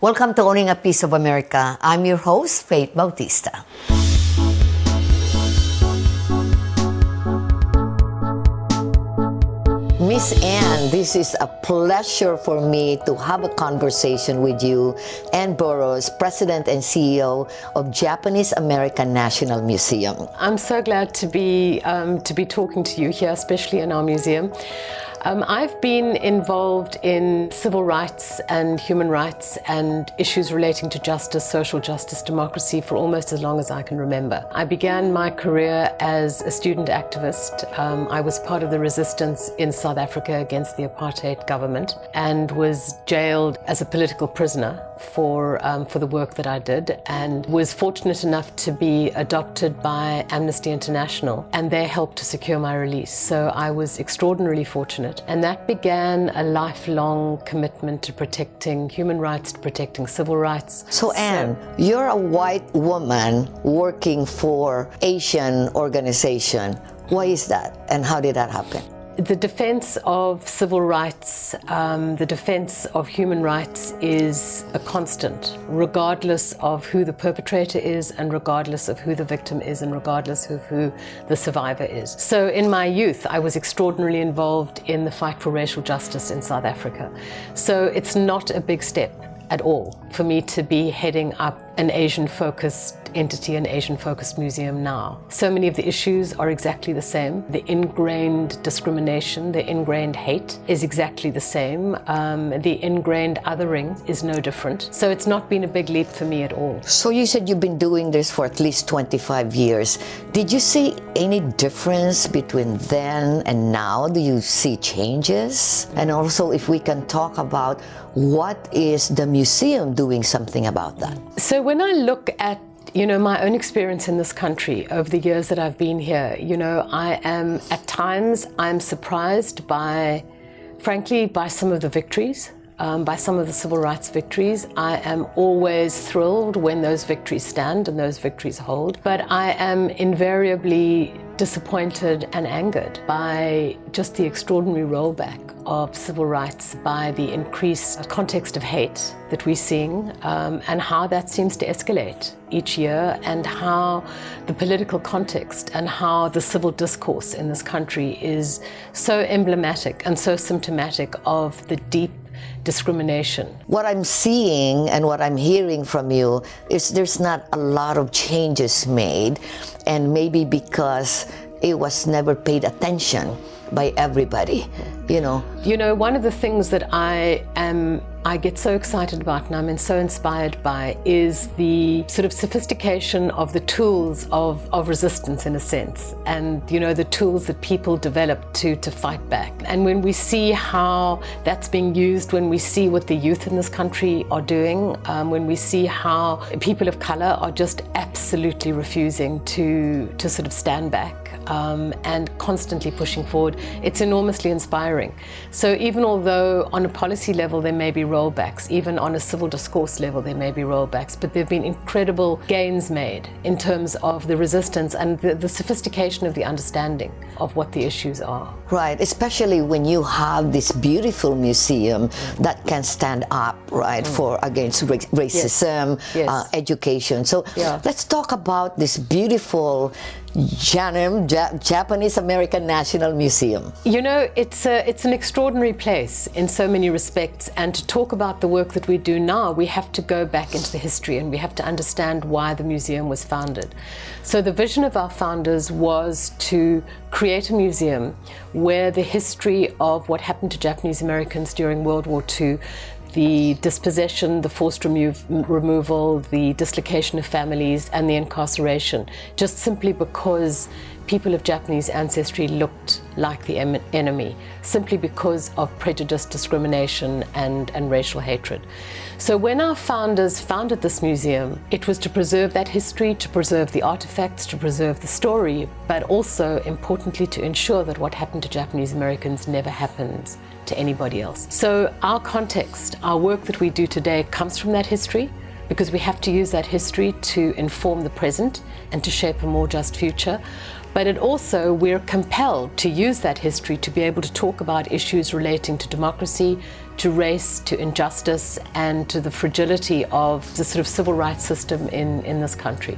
Welcome to Owning a Piece of America. I'm your host, FaithBautista. Miss Anne, this is a pleasure for me to have a conversation with you. Anne Burroughs, President and CEO of Japanese American National Museum. I'm so glad to be talking to you here, especially in our museum. I've been involved in civil rights and human rights and issues relating to justice, social justice, democracy for almost as long as I can remember. I began my career as a student activist. I was part of the resistance in South Africa against the apartheid government and was jailed as a political prisoner for the work that I did, and was fortunate enough to be adopted by Amnesty International, and they helped to secure my release. So I was extraordinarily fortunate, and that began a lifelong commitment to protecting human rights, to protecting civil rights. So Anne, you're a white woman working for Asian organization. Why is that, and how did that happen? The defense of civil rights, the defense of human rights is a constant, regardless of who the perpetrator is and regardless of who the victim is and regardless of who the survivor is. So in my youth, I was extraordinarily involved in the fight for racial justice in South Africa. So it's not a big step at all for me to be heading up an Asian-focused entity, an Asian-focused museum now. So many of the issues are exactly the same. The ingrained discrimination, the ingrained hate is exactly the same. The ingrained othering is no different. So it's not been a big leap for me at all. So you said you've been doing this for at least 25 years. Did you see any difference between then and now? Do you see changes? And also, if we can talk about what is the museum doing something about that? So when I look at my own experience in this country over the years that I've been here, at times I'm surprised by, frankly, by some of the victories, by some of the civil rights victories. I am always thrilled when those victories stand and those victories hold, but I am invariably disappointed and angered by just the extraordinary rollback of civil rights, by the increased context of hate that we're seeing, and how that seems to escalate each year, and how the political context and how the civil discourse in this country is so emblematic and so symptomatic of the deep discrimination. What I'm seeing and what I'm hearing from you is there's not a lot of changes made, and maybe because it was never paid attention by everybody, One of the things that I get so excited about and I'm so inspired by is the sort of sophistication of the tools of resistance, in a sense, and the tools that people develop to fight back. And when we see how that's being used, when we see what the youth in this country are doing, when we see how people of color are just absolutely refusing to sort of stand back, and constantly pushing forward, it's enormously inspiring. So even although on a policy level there may be rollbacks, even on a civil discourse level there may be rollbacks, but there have been incredible gains made in terms of the resistance and the sophistication of the understanding of what the issues are. Right, especially when you have this beautiful museum that can stand up, right, for against racism, Yes. Education. So let's talk about this beautiful Japanese American National Museum. It's an extraordinary place in so many respects, and to talk about the work that we do now, we have to go back into the history and we have to understand why the museum was founded. So the vision of our founders was to create a museum where the history of what happened to Japanese Americans during World War II, the dispossession, the forced removal, the dislocation of families, and the incarceration, just simply because people of Japanese ancestry looked like the enemy, simply because of prejudice, discrimination, and racial hatred. So when our founders founded this museum, it was to preserve that history, to preserve the artifacts, to preserve the story, but also, importantly, to ensure that what happened to Japanese Americans never happens to anybody else. So our context, our work that we do today comes from that history, because we have to use that history to inform the present and to shape a more just future. But it also, we're compelled to use that history to be able to talk about issues relating to democracy, to race, to injustice, and to the fragility of the sort of civil rights system in this country.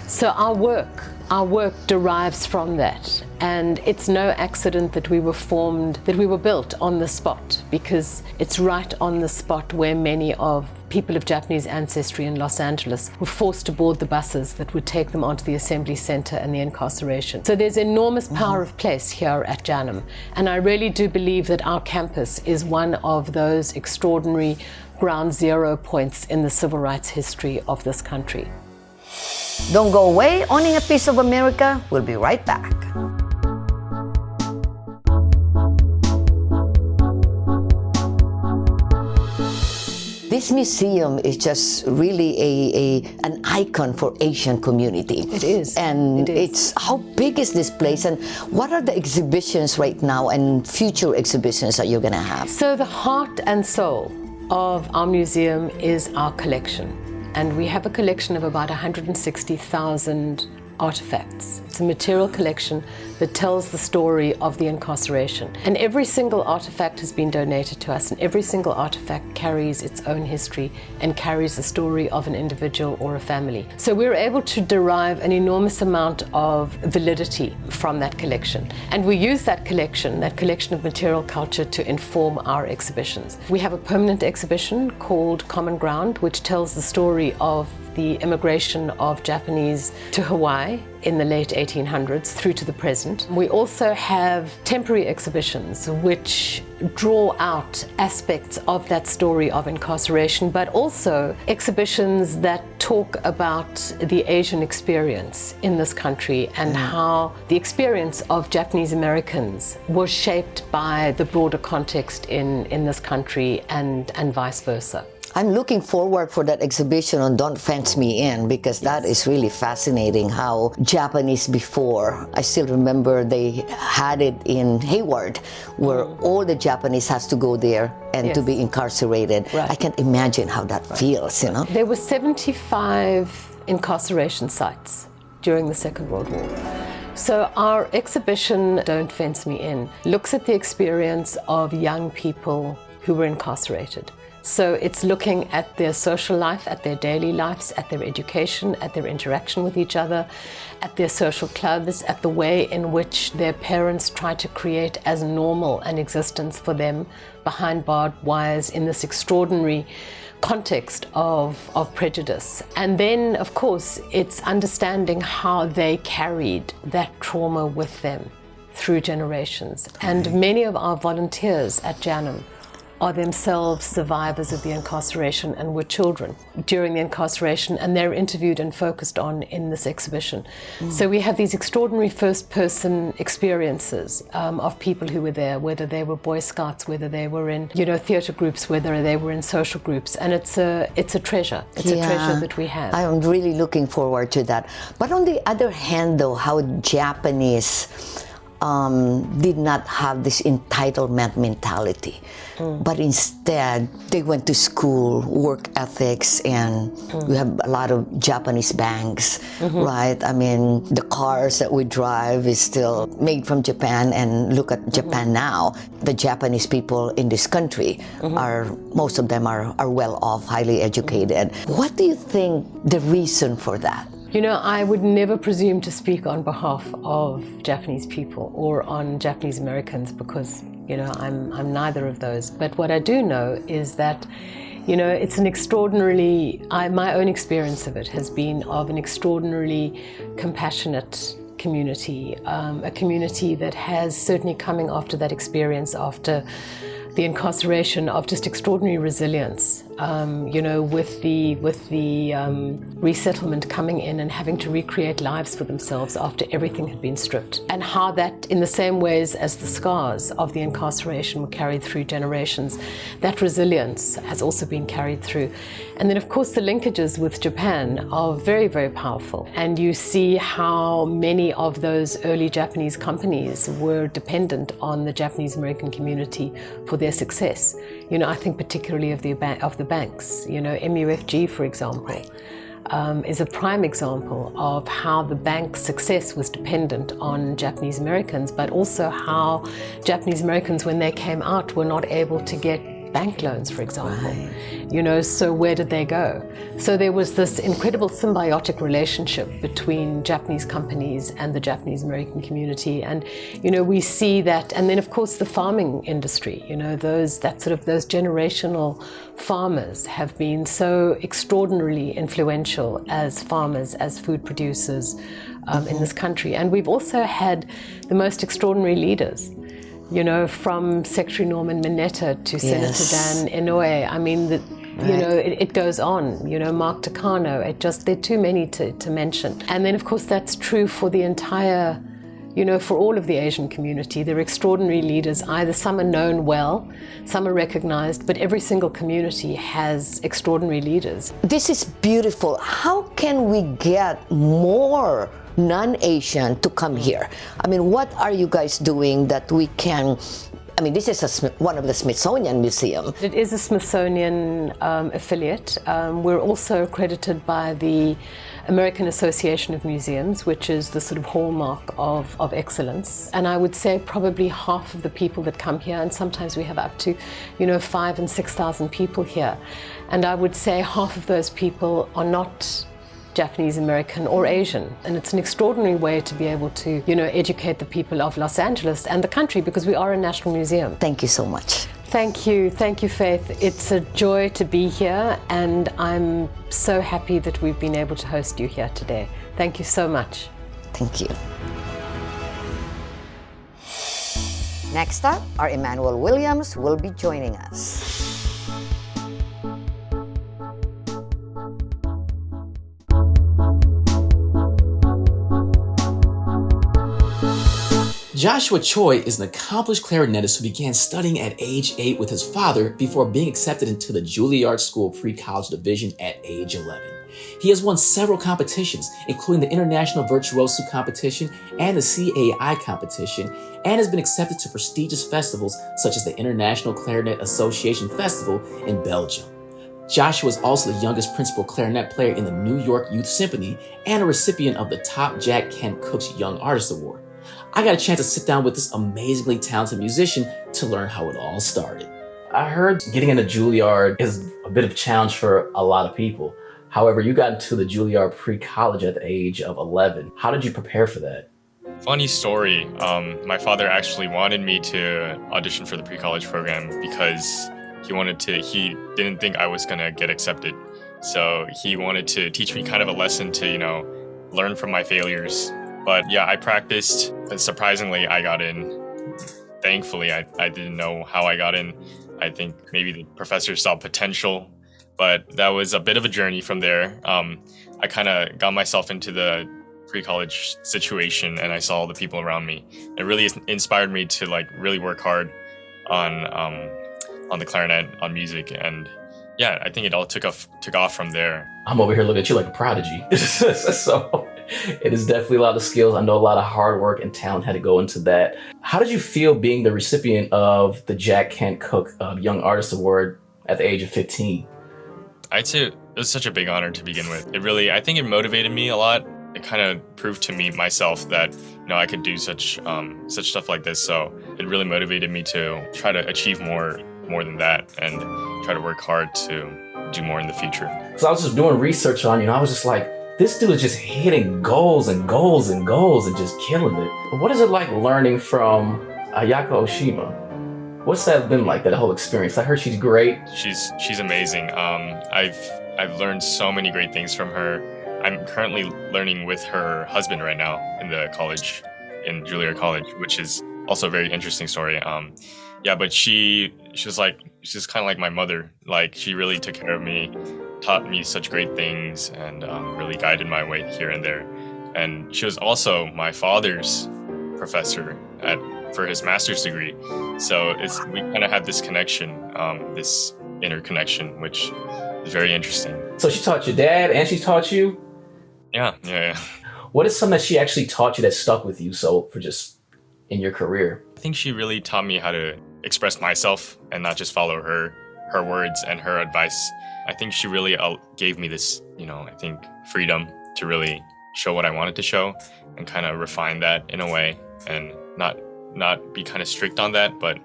So our work derives from that, and it's no accident that we were built on the spot, because it's right on the spot where many of people of Japanese ancestry in Los Angeles were forced to board the buses that would take them onto the assembly center and the incarceration. So there's enormous power of place here at JANM, and I really do believe that our campus is one of those extraordinary ground zero points in the civil rights history of this country. Don't go away. Owning a Piece of America. We'll be right back. This museum is just really an icon for Asian community. It is. And it's how big is this place, and what are the exhibitions right now and future exhibitions that you're going to have? So the heart and soul of our museum is our collection. And we have a collection of about 160,000 artifacts. It's a material collection that tells the story of the incarceration. And every single artifact has been donated to us, and every single artifact carries its own history and carries the story of an individual or a family. So we're able to derive an enormous amount of validity from that collection. And we use that collection of material culture to inform our exhibitions. We have a permanent exhibition called Common Ground, which tells the story of the immigration of Japanese to Hawaii in the late 1800s through to the present. We also have temporary exhibitions which draw out aspects of that story of incarceration, but also exhibitions that talk about the Asian experience in this country and how the experience of Japanese Americans was shaped by the broader context in this country and vice versa. I'm looking forward for that exhibition on Don't Fence Me In, because that is really fascinating how Japanese before, I still remember they had it in Hayward, where all the Japanese has to go there and to be incarcerated. Right. I can't imagine how that feels, you know? There were 75 incarceration sites during the Second World War. So our exhibition, Don't Fence Me In, looks at the experience of young people who were incarcerated. So it's looking at their social life, at their daily lives, at their education, at their interaction with each other, at their social clubs, at the way in which their parents try to create as normal an existence for them behind barbed wires in this extraordinary context of prejudice. And then, of course, it's understanding how they carried that trauma with them through generations. And many of our volunteers at JANM are themselves survivors of the incarceration and were children during the incarceration, and they're interviewed and focused on in this exhibition. So we have these extraordinary first-person experiences of people who were there, whether they were Boy Scouts, whether they were in theatre groups, whether they were in social groups, and it's a treasure. It's a treasure that we have. I'm really looking forward to that. But on the other hand, though, how Japanese did not have this entitlement mentality, but instead they went to school, work ethics, and we have a lot of Japanese banks, right? I mean, the cars that we drive is still made from Japan, and look at Japan now. The Japanese people in this country most of them are well off, highly educated. What do you think the reason for that? You know, I would never presume to speak on behalf of Japanese people or on Japanese Americans, because, I'm neither of those. But what I do know is that, it's an extraordinarily, my own experience of it has been of an extraordinarily compassionate community, a community that has certainly coming after that experience, after the incarceration, of just extraordinary resilience, with the resettlement coming in and having to recreate lives for themselves after everything had been stripped. And how that, in the same ways as the scars of the incarceration were carried through generations, that resilience has also been carried through. And then, of course, the linkages with Japan are very, very powerful. And you see how many of those early Japanese companies were dependent on the Japanese American community for their success. I think particularly of the banks. MUFG, for example, is a prime example of how the bank's success was dependent on Japanese Americans, but also how Japanese Americans, when they came out, were not able to get bank loans, for example. You know, so where did they go? So there was this incredible symbiotic relationship between Japanese companies and the Japanese American community. And, you know, we see that. And then, of course, the farming industry, you know, those generational farmers have been so extraordinarily influential as farmers, as food producers in this country. And we've also had the most extraordinary leaders. You know, from Secretary Norman Mineta to Senator Dan Inouye. I mean, you know, it goes on. You know, Mark Takano. There are too many to mention. And then, of course, that's true for the entire, you know, for all of the Asian community. They're extraordinary leaders. Either some are known well, some are recognized, but every single community has extraordinary leaders. This is beautiful. How can we get more non-Asian to come here? I mean, what are you guys doing that we can, I mean, this is one of the Smithsonian Museum. It is a Smithsonian affiliate. We're also accredited by the American Association of Museums, which is the sort of hallmark of excellence. And I would say probably half of the people that come here, and sometimes we have up to, you know, 5,000 and 6,000 people here. And I would say half of those people are not Japanese American or Asian. And it's an extraordinary way to be able to, you know, educate the people of Los Angeles and the country, because we are a national museum. Thank you so much. Thank you, Faith. It's a joy to be here, and I'm so happy that we've been able to host you here today. Thank you so much. Thank you. Next up, our Emmanuel Williams will be joining us. Joshua Choi is an accomplished clarinetist who began studying at age 8 with his father before being accepted into the Juilliard School Pre-College Division at age 11. He has won several competitions, including the International Virtuoso Competition and the CAI competition, and has been accepted to prestigious festivals such as the International Clarinet Association Festival in Belgium. Joshua is also the youngest principal clarinet player in the New York Youth Symphony and a recipient of the top Jack Kent Cooke's Young Artist Award. I got a chance to sit down with this amazingly talented musician to learn how it all started. I heard getting into Juilliard is a bit of a challenge for a lot of people. However, you got into the Juilliard pre-college at the age of 11. How did you prepare for that? Funny story. My father actually wanted me to audition for the pre-college program because he didn't think I was gonna get accepted. So he wanted to teach me kind of a lesson to, you know, learn from my failures. But yeah, I practiced, and surprisingly, I got in. Thankfully, I didn't know how I got in. I think maybe the professor saw potential, but that was a bit of a journey from there. I kind of got myself into the pre-college situation, and I saw all the people around me. It really inspired me to like really work hard on the clarinet, on music, and yeah, I think it all took off from there. I'm over here looking at you like a prodigy. So it is definitely a lot of skills. I know a lot of hard work and talent had to go into that. How did you feel being the recipient of the Jack Kent Cooke Young Artist Award at the age of 15? I'd say it was such a big honor to begin with. I think it motivated me a lot. It kind of proved to me myself that, you know, I could do such stuff like this. So it really motivated me to try to achieve more than that and try to work hard to do more in the future. So I was just doing research on you, and I was just like, this dude is just hitting goals and goals and goals and just killing it. What is it like learning from Ayako Oshima? What's that been like, that whole experience? I heard she's great. She's amazing. I've learned so many great things from her. I'm currently learning with her husband right now in the college, in Juilliard College, which is also a very interesting story. Yeah, but she's kind of like my mother. Like, she really took care of me, taught me such great things, and really guided my way here and there. And she was also my father's professor for his master's degree. So we kind of have this connection, this interconnection, which is very interesting. So she taught your dad and she taught you? Yeah. What is something that she actually taught you that stuck with you for just in your career? I think she really taught me how to express myself and not just follow her words and her advice. I think she really gave me this, I think, freedom to really show what I wanted to show and kind of refine that in a way, and not be kind of strict on that, but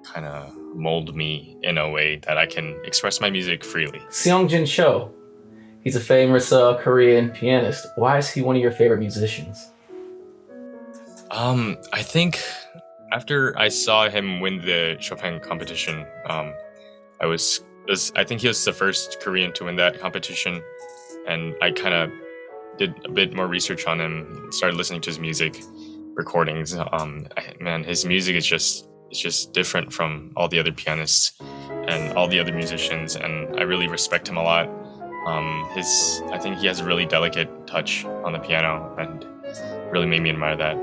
kind of mold me in a way that I can express my music freely. Seongjin Cho, he's a famous Korean pianist. Why is he one of your favorite musicians? I think after I saw him win the Chopin competition, I think he was the first Korean to win that competition, and I kind of did a bit more research on him, started listening to his music recordings. His music is just different from all the other pianists and all the other musicians, and I really respect him a lot. I think he has a really delicate touch on the piano, and really made me admire that.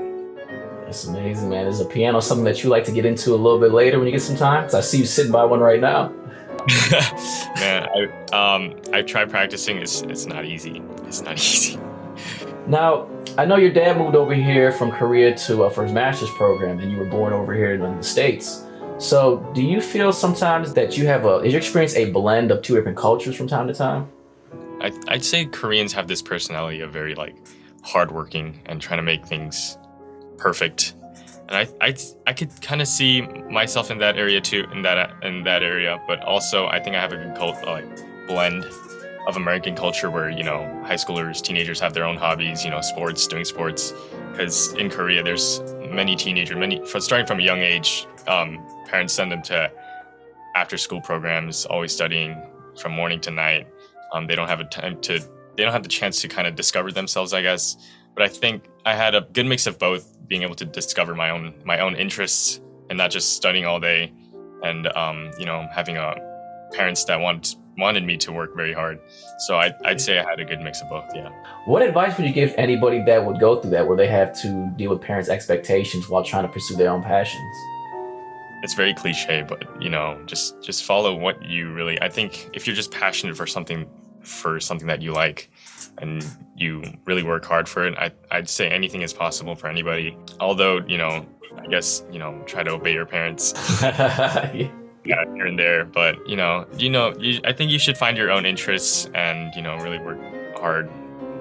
That's amazing, man. Is a piano something that you like to get into a little bit later when you get some time? Because I see you sitting by one right now. Man, I tried practicing. It's not easy. It's not easy. Now, I know your dad moved over here from Korea for his master's program, and you were born over here in the States. So do you feel sometimes that is your experience a blend of two different cultures from time to time? I'd say Koreans have this personality of very hardworking and trying to make things perfect. And I could kind of see myself in that area too, in that area. But also, I think I have a good blend of American culture where high schoolers, teenagers have their own hobbies, doing sports. Because in Korea, there's many teenagers, starting from a young age, parents send them to after-school programs, always studying from morning to night. They don't have the chance to kind of discover themselves, I guess. But I think I had a good mix of both, being able to discover my own interests and not just studying all day, and having parents that wanted me to work very hard. So I'd say I had a good mix of both. Yeah. What advice would you give anybody that would go through that, where they have to deal with parents' expectations while trying to pursue their own passions? It's very cliche, but just follow what you really. I think if you're just passionate for something that you like, and you really work hard for it, I'd say anything is possible for anybody. Although, I guess, try to obey your parents. Yeah, here and there. But, I think you should find your own interests and, really work hard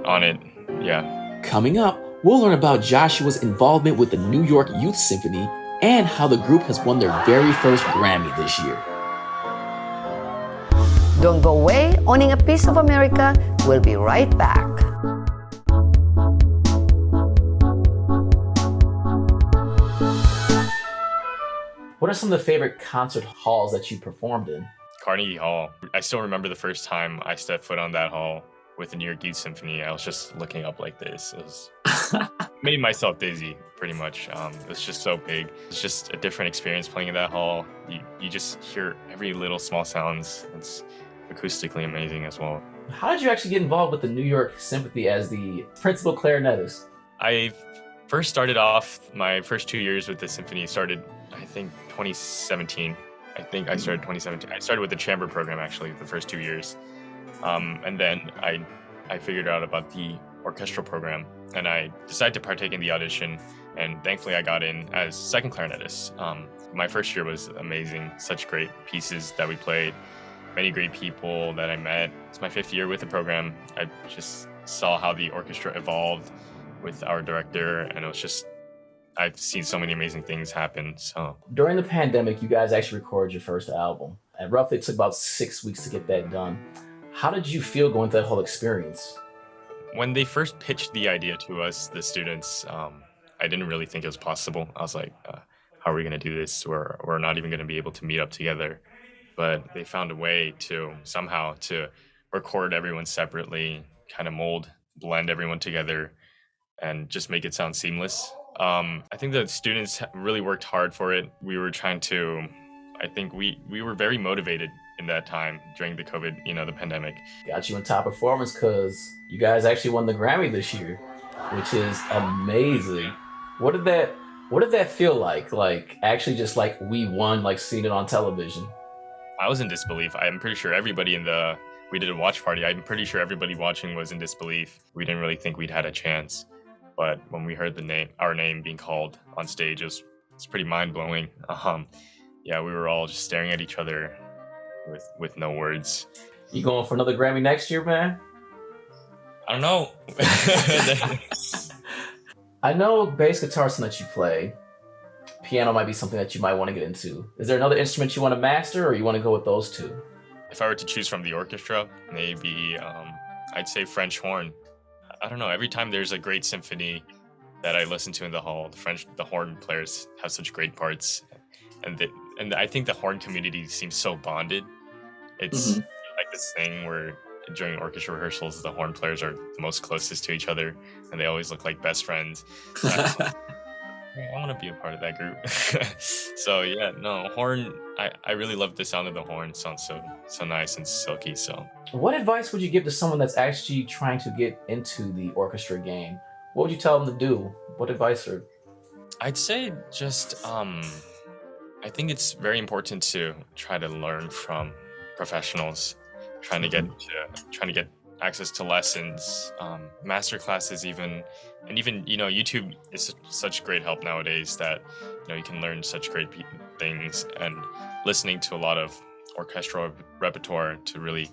on it. Yeah. Coming up, we'll learn about Joshua's involvement with the New York Youth Symphony and how the group has won their very first Grammy this year. Don't go away. Owning a Piece of America. We'll be right back. What are some of the favorite concert halls that you performed in? Carnegie Hall. I still remember the first time I stepped foot on that hall with the New York Youth Symphony. I was just looking up like this. It was made myself dizzy, pretty much. It was just so big. It's just a different experience playing in that hall. You just hear every little small sounds. It's acoustically amazing as well. How did you actually get involved with the New York Symphony as the principal clarinetist? I first started off, my first 2 years with the symphony started, I think, 2017. I think I started 2017. I started with the chamber program, actually, the first 2 years. And then I figured out about the orchestral program, and I decided to partake in the audition, and thankfully I got in as second clarinetist. My first year was amazing. Such great pieces that we played. Many great people that I met. It's my 5th year with the program. I just saw how the orchestra evolved with our director, and I've seen so many amazing things happen. So during the pandemic, you guys actually recorded your first album, and roughly it took about 6 weeks to get that done. How did you feel going through that whole experience? When they first pitched the idea to us, the students, I didn't really think it was possible. I was like, how are we going to do this? We're not even going to be able to meet up together. But they found a way to somehow to record everyone separately, kind of blend everyone together, and just make it sound seamless. I think the students really worked hard for it. We were trying to, I think we were very motivated in that time during the COVID, the pandemic. Got you in top performance because you guys actually won the Grammy this year, which is amazing. What did that feel like? Like actually just like we won, like seeing it on television? I was in disbelief. I'm pretty sure everybody we did a watch party. I'm pretty sure everybody watching was in disbelief. We didn't really think we'd had a chance. But when we heard our name being called on stage, it's pretty mind-blowing. Yeah, we were all just staring at each other with no words. You going for another Grammy next year, man? I don't know. I know bass guitar is something that you play. piano might be something that you might want to get into. Is there another instrument you want to master, or you want to go with those two? If I were to choose from the orchestra, maybe I'd say French horn. I don't know. Every time there's a great symphony that I listen to in the hall, the horn players have such great parts, and I think the horn community seems so bonded. It's like this thing where during orchestra rehearsals, the horn players are the most closest to each other, and they always look like best friends. So I want to be a part of that group. So yeah, no, horn. I really love the sound of the horn. It sounds so nice and silky. So, what advice would you give to someone that's actually trying to get into the orchestra game? What would you tell them to do? What advice are? I'd say just I think it's very important to try to learn from professionals, trying to get access to lessons, master classes, even YouTube is such great help nowadays that you can learn such great things, and listening to a lot of orchestral repertoire to really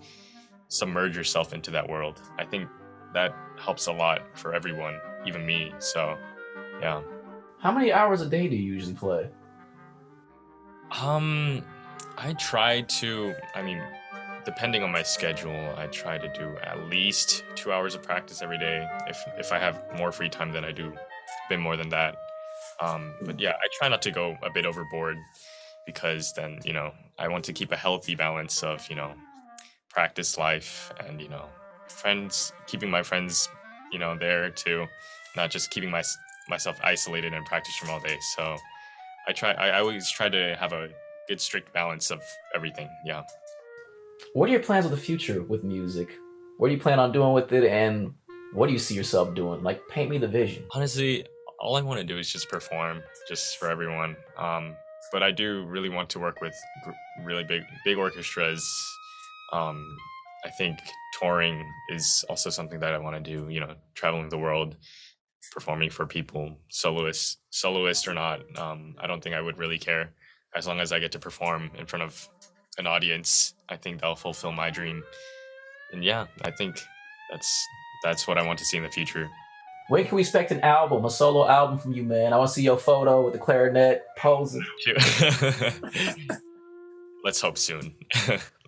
submerge yourself into that world. I think that helps a lot for everyone, even me. So yeah. How many hours a day do you usually play? I try to, depending on my schedule, I try to do at least 2 hours of practice every day. If I have more free time, then I do a bit more than that. But yeah, I try not to go a bit overboard, because then, I want to keep a healthy balance of, practice life and, keeping my friends, there too, not just keeping myself isolated and practice from all day. So I always try to have a good strict balance of everything. Yeah. What are your plans with the future with music? What do you plan on doing with it, and what do you see yourself doing? Like, paint me the vision. Honestly, all I want to do is just perform, just for everyone. But I do really want to work with really big orchestras. I think touring is also something that I want to do. Traveling the world, performing for people, soloist or not. I don't think I would really care, as long as I get to perform in front of an audience. I think that'll fulfill my dream. And yeah, I think that's what I want to see in the future. When can we expect an album, a solo album from you, man? I want to see your photo with the clarinet posing. Let's hope soon.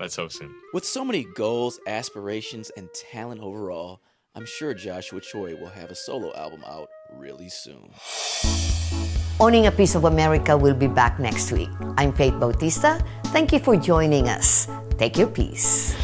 Let's hope soon. With so many goals, aspirations, and talent overall, I'm sure Joshua Choi will have a solo album out really soon. Owning a Piece of America will be back next week. I'm FaithBautista. Thank you for joining us. Take your piece.